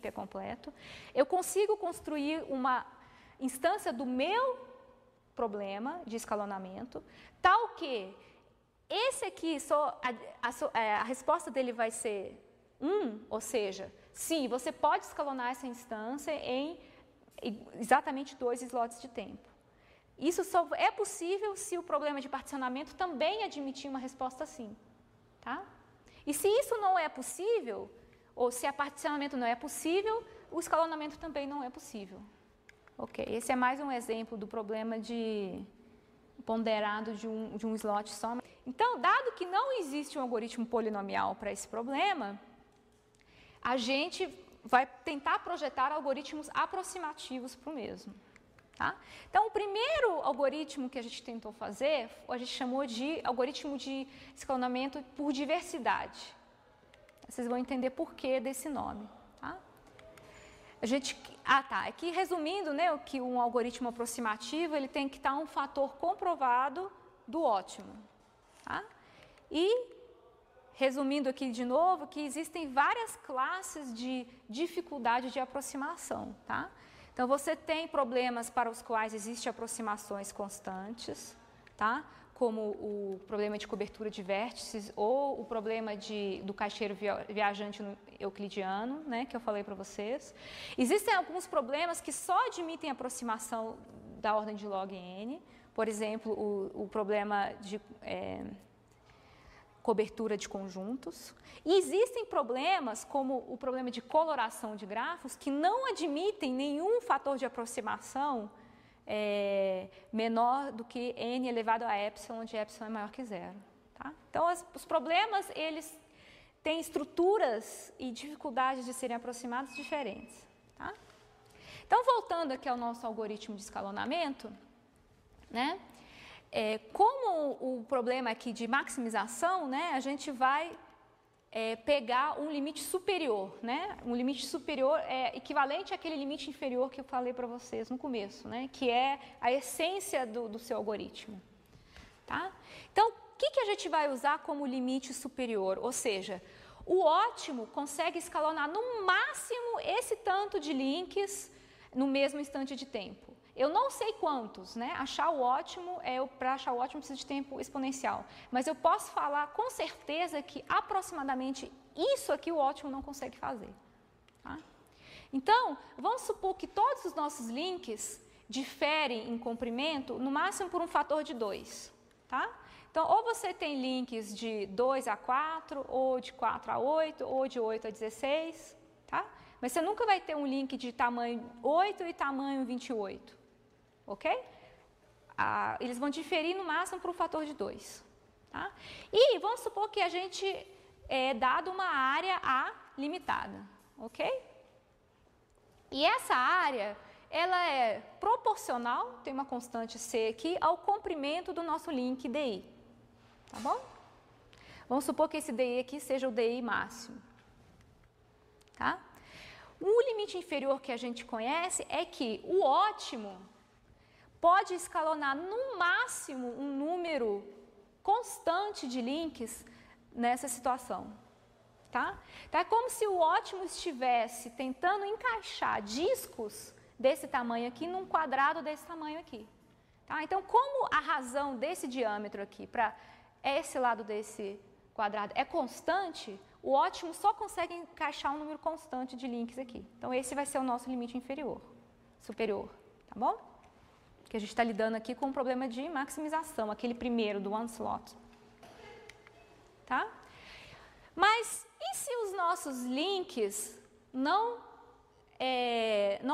é completo. Eu consigo construir uma instância do meu problema de escalonamento, tal que esse aqui, a resposta dele vai ser 1, ou seja, sim, você pode escalonar essa instância em exatamente 2 slots de tempo. Isso só é possível se o problema de particionamento também admitir uma resposta sim. Tá? E se isso não é possível, ou se a particionamento não é possível, o escalonamento também não é possível. Ok, esse é mais um exemplo do problema de ponderado de um slot só. Então, dado que não existe um algoritmo polinomial para esse problema, a gente vai tentar projetar algoritmos aproximativos para o mesmo. Tá? Então, o primeiro algoritmo que a gente tentou fazer, a gente chamou de algoritmo de escalonamento por diversidade. Vocês vão entender por que desse nome. Tá? Aqui resumindo, né, que um algoritmo aproximativo ele tem que estar um fator comprovado do ótimo. Tá? E, resumindo aqui de novo, que existem várias classes de dificuldade de aproximação. Tá? Então, você tem problemas para os quais existem aproximações constantes, tá? Como o problema de cobertura de vértices ou o problema do caixeiro viajante euclidiano, né, que eu falei para vocês. Existem alguns problemas que só admitem aproximação da ordem de log n, por exemplo, o problema de cobertura de conjuntos. E existem problemas, como o problema de coloração de grafos, que não admitem nenhum fator de aproximação menor do que n elevado a epsilon, onde epsilon é maior que 0. Tá? Então, os problemas, eles têm estruturas e dificuldades de serem aproximados diferentes. Tá? Então, voltando aqui ao nosso algoritmo de escalonamento, né? Como o problema aqui de maximização, né, a gente vai pegar um limite superior. Né? Um limite superior é equivalente àquele limite inferior que eu falei para vocês no começo, né, que é a essência do seu algoritmo. Tá? Então, o que a gente vai usar como limite superior? Ou seja, o ótimo consegue escalonar no máximo esse tanto de links no mesmo instante de tempo. Eu não sei quantos, né? Achar o ótimo, para achar o ótimo precisa de tempo exponencial. Mas eu posso falar com certeza que aproximadamente isso aqui o ótimo não consegue fazer. Tá? Então, vamos supor que todos os nossos links diferem em comprimento no máximo por um fator de 2. Tá? Então, ou você tem links de 2 a 4, ou de 4 a 8, ou de 8 a 16. Tá? Mas você nunca vai ter um link de tamanho 8 e tamanho 28. Ok? Eles vão diferir no máximo por um fator de 2. Tá? E vamos supor que a gente é dado uma área A limitada. Ok? E essa área, ela é proporcional, tem uma constante C aqui, ao comprimento do nosso link DI. Tá bom? Vamos supor que esse DI aqui seja o DI máximo. Tá? O limite inferior que a gente conhece é que o ótimo pode escalonar no máximo um número constante de links nessa situação. Tá? Então, é como se o ótimo estivesse tentando encaixar discos desse tamanho aqui num quadrado desse tamanho aqui. Tá? Então, como a razão desse diâmetro aqui para esse lado desse quadrado é constante, o ótimo só consegue encaixar um número constante de links aqui. Então, esse vai ser o nosso limite superior. Tá bom? Que a gente está lidando aqui com um problema de maximização, aquele primeiro, do one slot. Tá? Mas, e se os nossos links não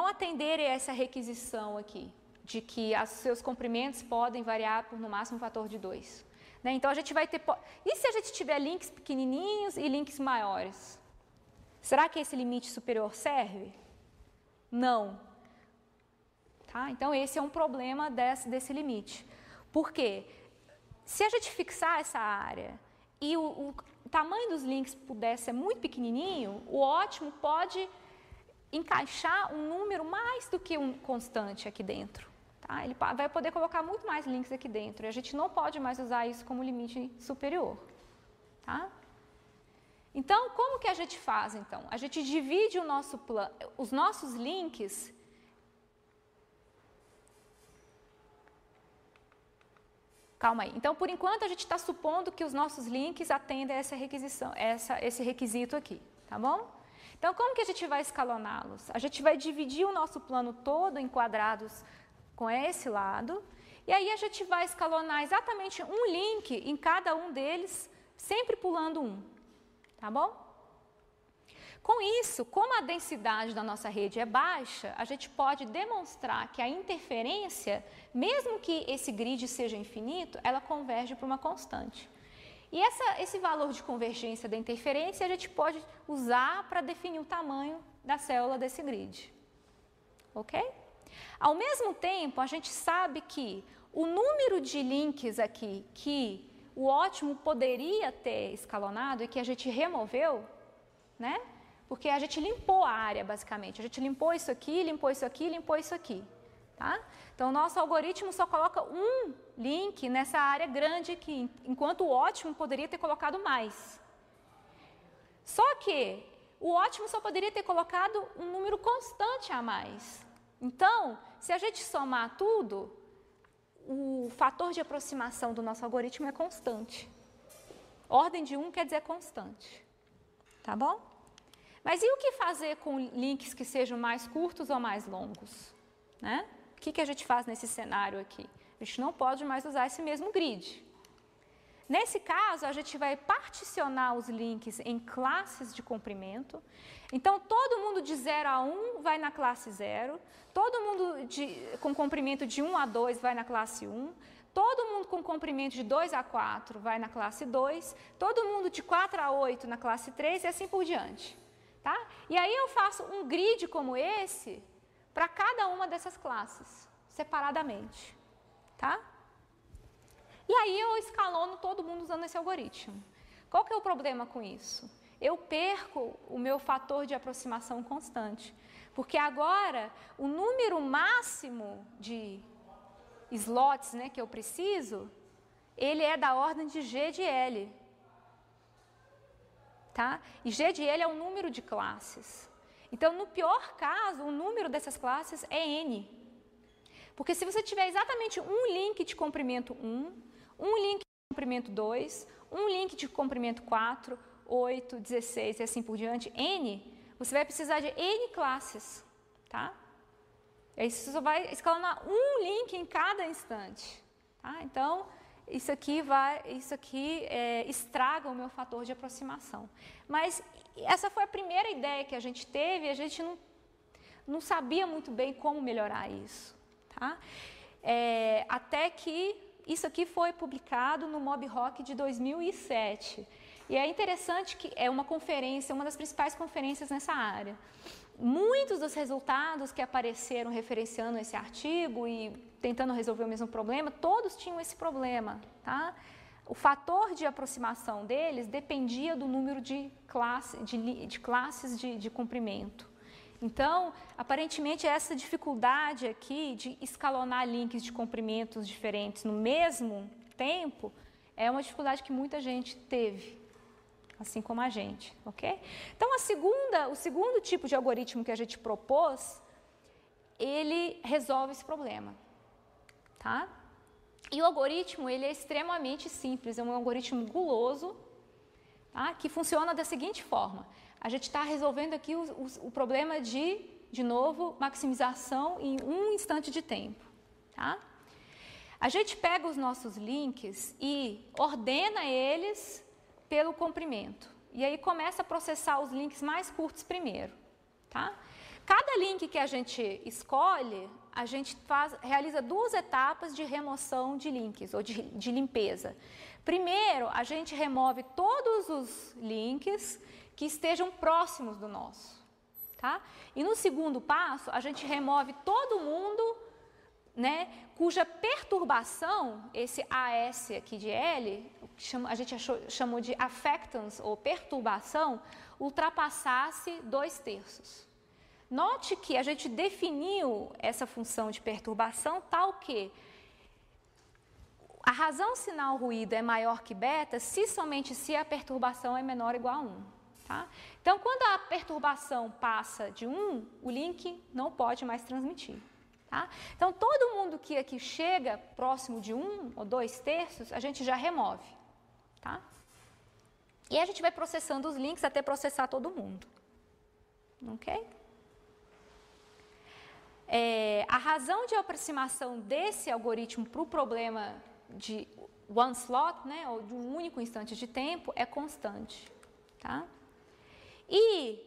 atenderem a essa requisição aqui, de que os seus comprimentos podem variar por, no máximo, um fator de 2? Né? Então, a gente vai ter... E se a gente tiver links pequenininhos e links maiores? Será que esse limite superior serve? Não. Tá? Então, esse é um problema desse limite. Por quê? Se a gente fixar essa área e o tamanho dos links puder ser muito pequenininho, o ótimo pode encaixar um número mais do que um constante aqui dentro. Tá? Ele vai poder colocar muito mais links aqui dentro. E a gente não pode mais usar isso como limite superior. Tá? Então, como que a gente faz, então? A gente divide os nossos links Calma aí. Então, por enquanto, a gente está supondo que os nossos links atendem a essa requisição, esse requisito aqui, tá bom? Então, como que a gente vai escaloná-los? A gente vai dividir o nosso plano todo em quadrados com esse lado, e aí a gente vai escalonar exatamente um link em cada um deles, sempre pulando um, tá bom? Com isso, como a densidade da nossa rede é baixa, a gente pode demonstrar que a interferência, mesmo que esse grid seja infinito, ela converge para uma constante. E esse valor de convergência da interferência a gente pode usar para definir o tamanho da célula desse grid. Ok? Ao mesmo tempo, a gente sabe que o número de links aqui que o ótimo poderia ter escalonado e que a gente removeu, né? Porque a gente limpou a área, basicamente. A gente limpou isso aqui, limpou isso aqui, limpou isso aqui. Tá? Então, o nosso algoritmo só coloca um link nessa área grande aqui, enquanto o ótimo poderia ter colocado mais. Só que o ótimo só poderia ter colocado um número constante a mais. Então, se a gente somar tudo, o fator de aproximação do nosso algoritmo é constante. Ordem de 1 quer dizer constante. Tá bom? Mas e o que fazer com links que sejam mais curtos ou mais longos? Né? O que a gente faz nesse cenário aqui? A gente não pode mais usar esse mesmo grid. Nesse caso, a gente vai particionar os links em classes de comprimento. Então, todo mundo de 0 a 1 vai na classe 0, todo mundo com comprimento de 1 a 2 vai na classe 1, todo mundo com comprimento de 2 a 4 vai na classe 2, todo mundo de 4 a 8 na classe 3 e assim por diante. Tá? E aí eu faço um grid como esse para cada uma dessas classes, separadamente. Tá? E aí eu escalono todo mundo usando esse algoritmo. Qual que é o problema com isso? Eu perco o meu fator de aproximação constante, porque agora o número máximo de slots, né, que eu preciso, ele é da ordem de G de L. Tá? E G de L é o número de classes. Então, no pior caso, o número dessas classes é N. Porque se você tiver exatamente um link de comprimento 1, um link de comprimento 2, um link de comprimento 4, 8, 16 e assim por diante, N, você vai precisar de N classes. Tá? E aí você só vai escalonar um link em cada instante. Tá? Então, isso aqui estraga o meu fator de aproximação. Mas essa foi a primeira ideia que a gente teve e a gente não sabia muito bem como melhorar isso. Tá? Até que isso aqui foi publicado no MobRock de 2007. E é interessante que é uma conferência, uma das principais conferências nessa área. Muitos dos resultados que apareceram referenciando esse artigo e tentando resolver o mesmo problema, todos tinham esse problema. Tá? O fator de aproximação deles dependia do número de classes de comprimento. Então, aparentemente, essa dificuldade aqui de escalonar links de comprimentos diferentes no mesmo tempo é uma dificuldade que muita gente teve, assim como a gente, ok? Então, o segundo tipo de algoritmo que a gente propôs, ele resolve esse problema, tá? E o algoritmo, ele é extremamente simples, é um algoritmo guloso, tá? Que funciona da seguinte forma. A gente está resolvendo aqui o problema de novo, maximização em um instante de tempo, tá? A gente pega os nossos links e ordena eles pelo comprimento. E aí começa a processar os links mais curtos primeiro, tá? Cada link que a gente escolhe, a gente realiza 2 etapas de remoção de links, ou de limpeza. Primeiro, a gente remove todos os links que estejam próximos do nosso, tá? E no segundo passo, a gente remove todo mundo, né, cuja perturbação, esse AS aqui de L, a gente chamou de affectance ou perturbação, ultrapassasse 2/3. Note que a gente definiu essa função de perturbação tal que a razão sinal ruído é maior que beta se somente se a perturbação é menor ou igual a 1. Tá? Então, quando a perturbação passa de 1, o link não pode mais transmitir. Tá? Então, todo mundo que aqui chega próximo de 1 ou 2/3, a gente já remove. Tá? E a gente vai processando os links até processar todo mundo. Ok? A razão de aproximação desse algoritmo para o problema de one slot, né, ou de um único instante de tempo, é constante. Tá? E,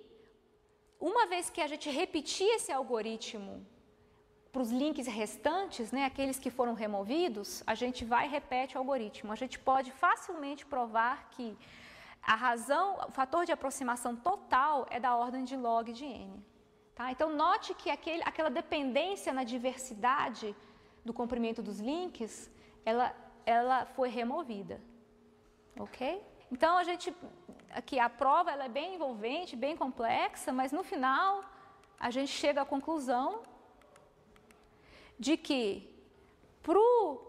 uma vez que a gente repetir esse algoritmo para os links restantes, né, aqueles que foram removidos, a gente vai e repete o algoritmo. A gente pode facilmente provar que o fator de aproximação total é da ordem de log de n. Tá? Então, note que aquela dependência na diversidade do comprimento dos links, ela foi removida. Ok? Então, aqui a prova ela é bem envolvente, bem complexa, mas no final a gente chega à conclusão de que para o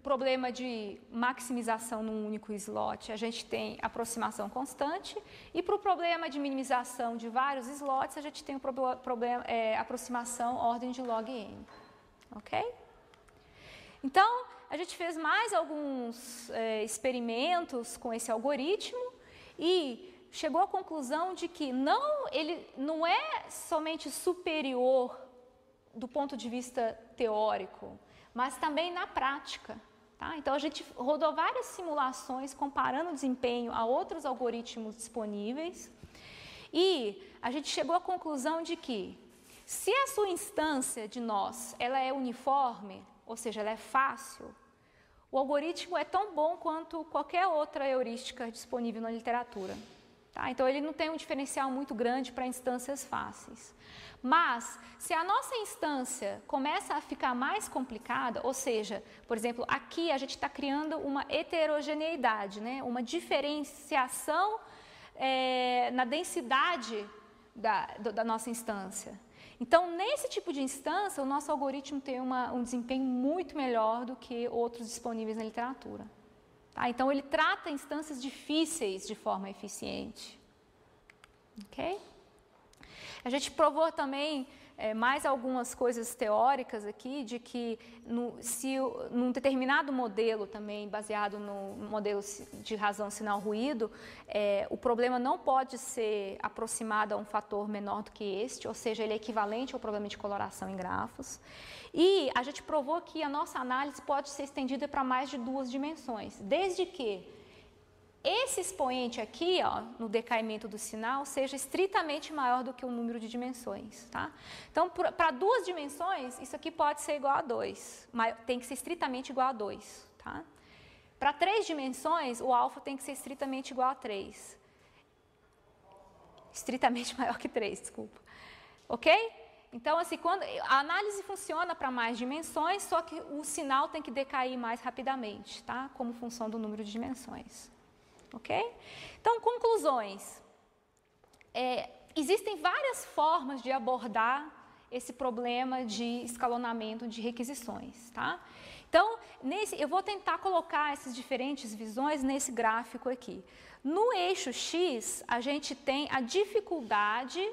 problema de maximização num único slot, a gente tem aproximação constante, e para o problema de minimização de vários slots, a gente tem aproximação ordem de log n. Ok? Então, a gente fez mais alguns experimentos com esse algoritmo e chegou à conclusão de que ele não é somente superior do ponto de vista teórico, mas também na prática. Tá? Então, a gente rodou várias simulações comparando o desempenho a outros algoritmos disponíveis e a gente chegou à conclusão de que, se a sua instância de nós ela é uniforme, ou seja, ela é fácil, o algoritmo é tão bom quanto qualquer outra heurística disponível na literatura. Tá? Então, ele não tem um diferencial muito grande para instâncias fáceis. Mas, se a nossa instância começa a ficar mais complicada, ou seja, por exemplo, aqui a gente está criando uma heterogeneidade, né? Uma diferenciação na densidade da nossa instância. Então, nesse tipo de instância, o nosso algoritmo tem um desempenho muito melhor do que outros disponíveis na literatura. Tá? Então, ele trata instâncias difíceis de forma eficiente. Ok? A gente provou também mais algumas coisas teóricas aqui, de que num determinado modelo também, baseado no modelo de razão sinal-ruído, o problema não pode ser aproximado a um fator menor do que este, ou seja, ele é equivalente ao problema de coloração em grafos. E a gente provou que a nossa análise pode ser estendida para mais de 2 dimensões, desde que esse expoente aqui, ó, no decaimento do sinal, seja estritamente maior do que o número de dimensões. Tá? Então, para 2 dimensões, isso aqui pode ser igual a 2, mas tem que ser estritamente igual a 2. Tá? Para 3 dimensões, o alfa tem que ser estritamente igual a 3. Estritamente maior que 3, desculpa. Ok? Então, assim, quando a análise funciona para mais dimensões, só que o sinal tem que decair mais rapidamente, tá? Como função do número de dimensões. Ok? Então, conclusões. Existem várias formas de abordar esse problema de escalonamento de requisições. Tá? Então, eu vou tentar colocar essas diferentes visões nesse gráfico aqui. No eixo X, a gente tem a dificuldade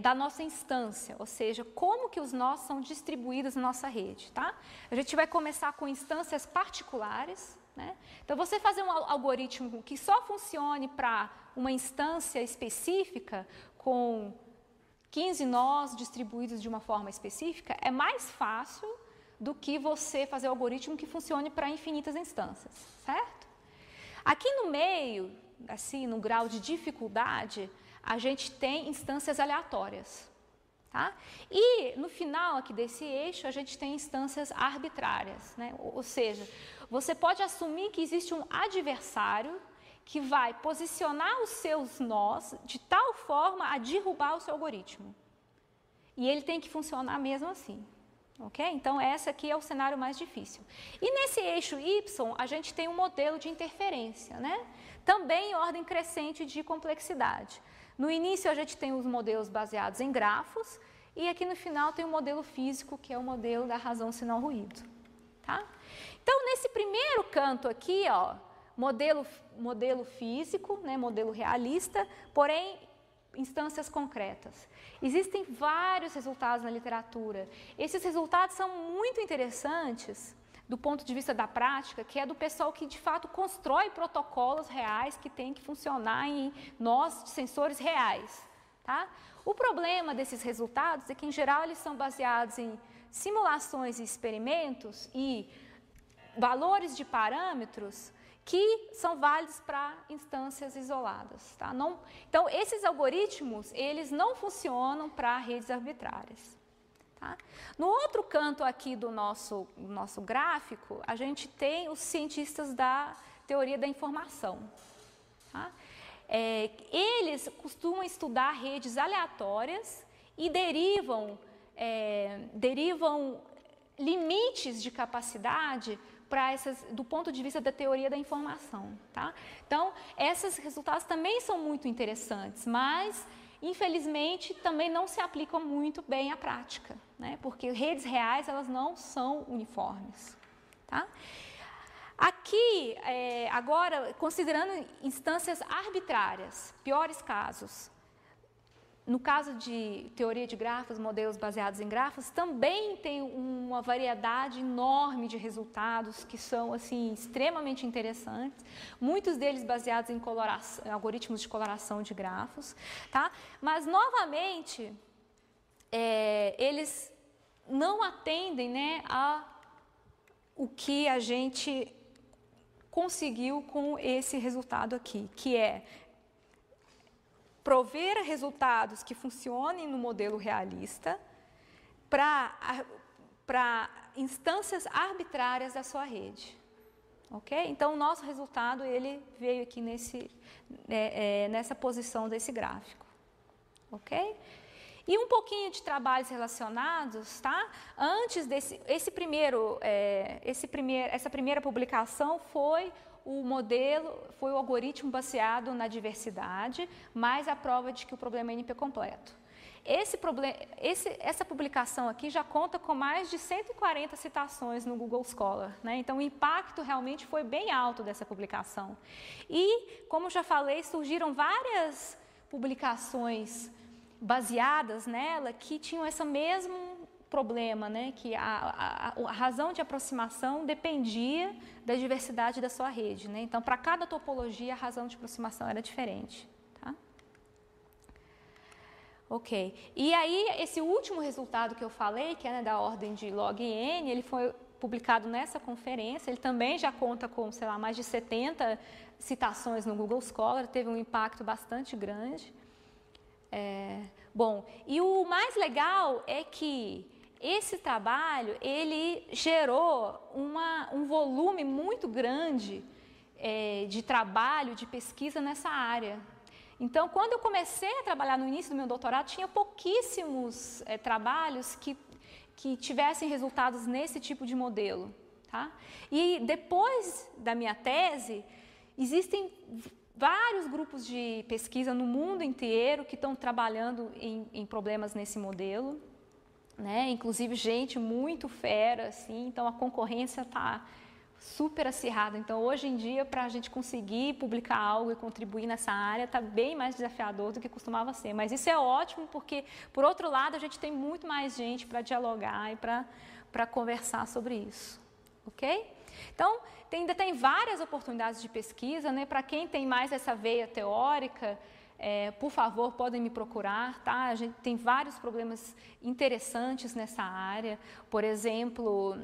da nossa instância, ou seja, como que os nós são distribuídos na nossa rede. Tá? A gente vai começar com instâncias particulares. Né? Então, você fazer um algoritmo que só funcione para uma instância específica, com 15 nós distribuídos de uma forma específica, é mais fácil do que você fazer um algoritmo que funcione para infinitas instâncias, certo? Aqui no meio, assim, no grau de dificuldade, a gente tem instâncias aleatórias. Tá? E no final aqui desse eixo, a gente tem instâncias arbitrárias, né? Ou seja, você pode assumir que existe um adversário que vai posicionar os seus nós de tal forma a derrubar o seu algoritmo. E ele tem que funcionar mesmo assim. Okay? Então, esse aqui é o cenário mais difícil. E nesse eixo Y, a gente tem um modelo de interferência, né? Também em ordem crescente de complexidade. No início, a gente tem os modelos baseados em grafos, e aqui no final tem o modelo físico, que é o modelo da razão sinal-ruído. Tá? Então, nesse primeiro canto aqui, ó, modelo físico, né, modelo realista, porém instâncias concretas. Existem vários resultados na literatura. Esses resultados são muito interessantes do ponto de vista da prática, que é do pessoal que de fato constrói protocolos reais que tem que funcionar em nós, sensores reais. Tá? O problema desses resultados é que, em geral, eles são baseados em simulações e experimentos e valores de parâmetros que são válidos para instâncias isoladas. Tá? Então, esses algoritmos, eles não funcionam para redes arbitrárias. Tá? No outro canto aqui do nosso gráfico, a gente tem os cientistas da teoria da informação. Tá? Eles costumam estudar redes aleatórias e derivam limites de capacidade do ponto de vista da teoria da informação. Tá? Então, esses resultados também são muito interessantes, mas, infelizmente, também não se aplicam muito bem à prática, né? Porque redes reais, elas não são uniformes. Tá? Aqui, agora, considerando instâncias arbitrárias, piores casos, no caso de teoria de grafos, modelos baseados em grafos, também tem uma variedade enorme de resultados que são assim, extremamente interessantes, muitos deles baseados em algoritmos de coloração de grafos. Tá? Mas, novamente, eles não atendem, né, o que a gente conseguiu com esse resultado aqui, que é prover resultados que funcionem no modelo realista para instâncias arbitrárias da sua rede. Ok? Então, o nosso resultado ele veio aqui nessa posição desse gráfico. Ok? E um pouquinho de trabalhos relacionados, tá? Antes essa primeira publicação foi o algoritmo baseado na diversidade, mais a prova de que o problema é NP completo. Essa publicação aqui já conta com mais de 140 citações no Google Scholar, né? Então, o impacto realmente foi bem alto dessa publicação. E, como já falei, surgiram várias publicações baseadas nela que tinham esse mesmo problema, né? Que a razão de aproximação dependia da diversidade da sua rede, né? Então, para cada topologia, a razão de aproximação era diferente. Tá? Ok. E aí, esse último resultado que eu falei, que é, né, da ordem de log n, ele foi publicado nessa conferência, ele também já conta com, sei lá, mais de 70 citações no Google Scholar, teve um impacto bastante grande. Bom, e o mais legal é que esse trabalho, ele gerou um volume muito grande de trabalho, de pesquisa nessa área. Então, quando eu comecei a trabalhar no início do meu doutorado, tinha pouquíssimos trabalhos que tivessem resultados nesse tipo de modelo. Tá? E depois da minha tese, existem vários grupos de pesquisa no mundo inteiro que estão trabalhando em problemas nesse modelo, né? Inclusive gente muito fera, assim, então a concorrência está super acirrada. Então, hoje em dia, para a gente conseguir publicar algo e contribuir nessa área, está bem mais desafiador do que costumava ser. Mas isso é ótimo porque, por outro lado, a gente tem muito mais gente para dialogar e para conversar sobre isso. Ok? Então, ainda tem várias oportunidades de pesquisa, né? Para quem tem mais essa veia teórica, por favor, podem me procurar, tá? A gente tem vários problemas interessantes nessa área. Por exemplo,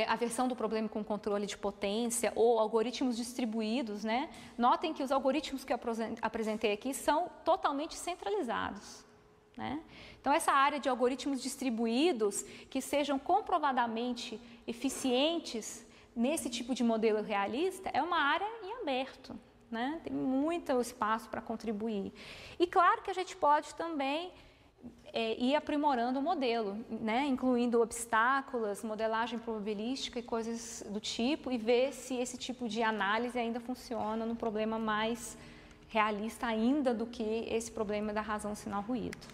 a versão do problema com controle de potência ou algoritmos distribuídos, né? Notem que os algoritmos que eu apresentei aqui são totalmente centralizados, né? Então, essa área de algoritmos distribuídos que sejam comprovadamente eficientes nesse tipo de modelo realista é uma área em aberto, né? Tem muito espaço para contribuir. E claro que a gente pode também ir aprimorando o modelo, né? Incluindo obstáculos, modelagem probabilística e coisas do tipo, e ver se esse tipo de análise ainda funciona num problema mais realista ainda do que esse problema da razão sinal ruído.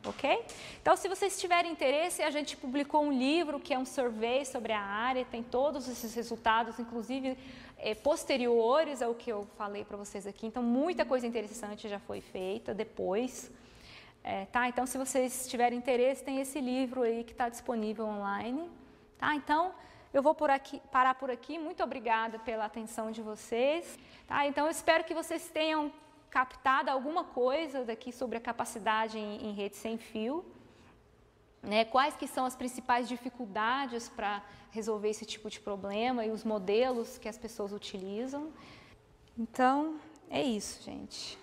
ok? Então, se vocês tiverem interesse, a gente publicou um livro que é um survey sobre a área, tem todos esses resultados, inclusive posteriores ao que eu falei para vocês aqui. Então, muita coisa interessante já foi feita depois. Tá? Então, se vocês tiverem interesse, tem esse livro aí que está disponível online. Tá? Então, eu vou parar por aqui. Muito obrigada pela atenção de vocês. Tá? Então, eu espero que vocês tenham captado alguma coisa daqui sobre a capacidade em rede sem fio. Né? Quais que são as principais dificuldades para resolver esse tipo de problema e os modelos que as pessoas utilizam. Então, é isso, gente.